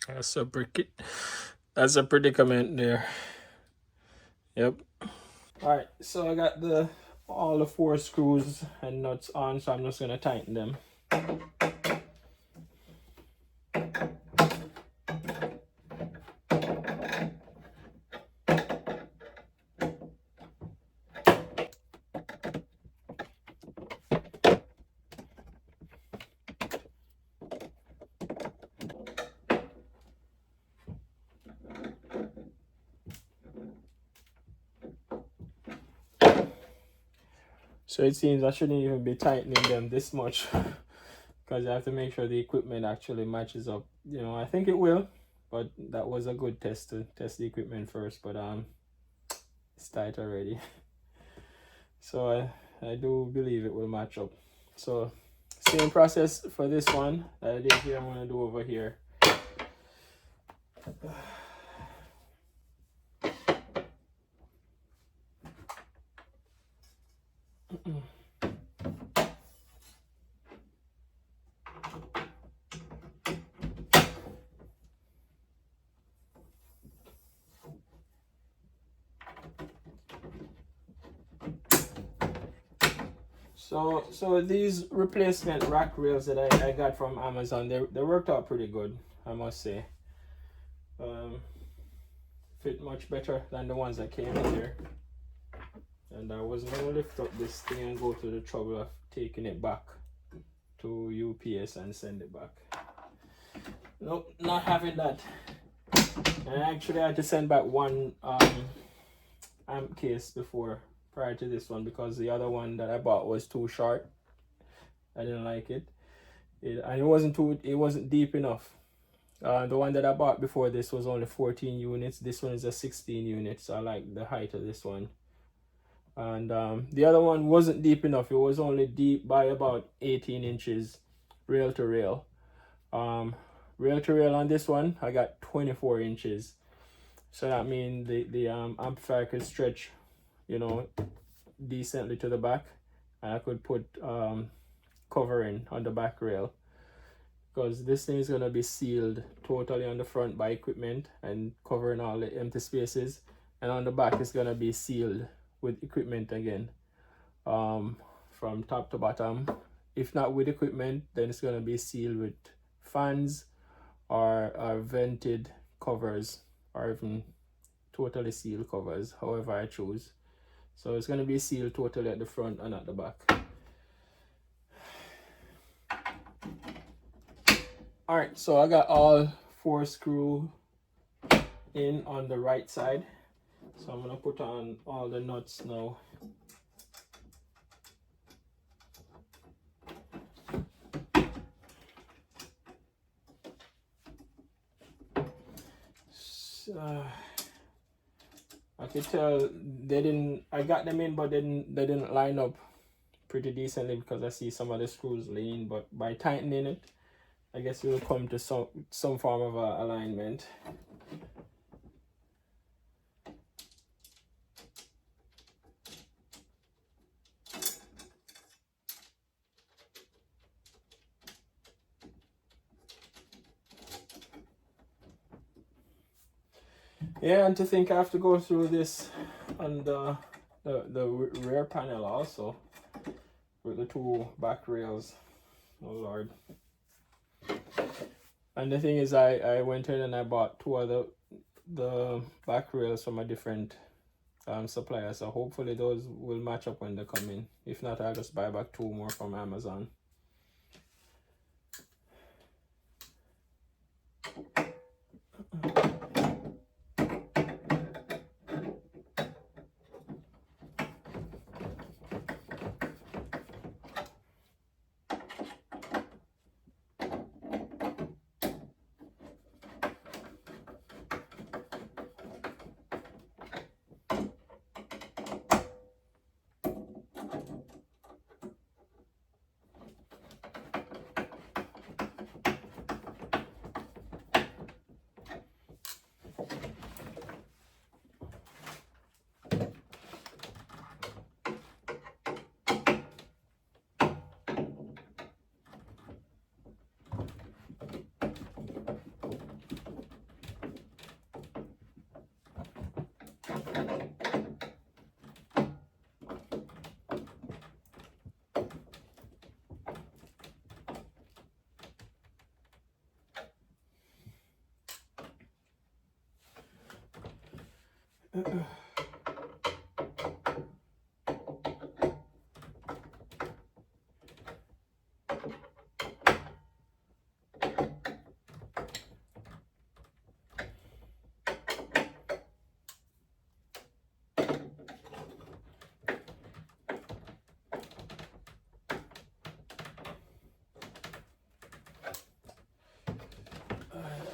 That's a that's a predicament there. Yep. All right, so I got the all the four screws and nuts on, so I'm just gonna tighten them. So it seems I shouldn't even be tightening them this much because I have to make sure the equipment actually matches up. I think it will, but that was a good test to test the equipment first. But it's tight already. So I do believe it will match up. So same process for this one that I did here. I'm gonna do over here. So these replacement rack rails that I got from Amazon, they worked out pretty good, I must say. Fit much better than the ones that came in here. And I wasn't gonna lift up this thing and go to the trouble of taking it back to UPS and send it back. Nope, not having that. And actually I had to send back one amp case before prior to this one because the other one that I bought was too short. I didn't like it. And it wasn't deep enough. The one that I bought before this was only 14 units. This one is a 16 units. So I like the height of this one. And the other one wasn't deep enough. It was only deep by about 18 inches rail to rail. Rail to rail on this one, I got 24 inches. So that means the amplifier could stretch, decently to the back. And I could put covering on the back rail. Because this thing is going to be sealed totally on the front by equipment and covering all the empty spaces. And on the back it's going to be sealed with equipment again, from top to bottom. If not with equipment, then it's going to be sealed with fans or vented covers, or even totally sealed covers, however I choose. So it's going to be sealed totally at the front and at the back. All right, so I got all four screws in on the right side. So I'm gonna put on all the nuts now. So, I could tell I got them in, but they didn't line up pretty decently because I see some of the screws lean. But by tightening it, I guess it will come to some form of alignment. Yeah, and to think I have to go through this on the rear panel also with the two back rails. Oh Lord. And the thing is, I went in and I bought two other the back rails from a different supplier, so hopefully those will match up when they come in. If not, I'll just buy back two more from Amazon.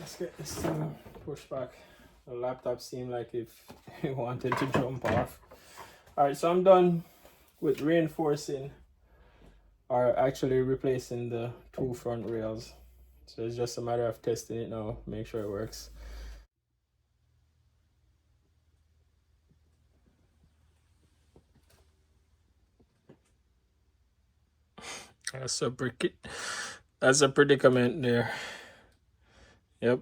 Let's get this thing pushed back. The laptop seemed like if it wanted to jump off. Alright, so I'm done with reinforcing, or actually replacing, the two front rails. So it's just a matter of testing it now, make sure it works. That's a predicament there. Yep.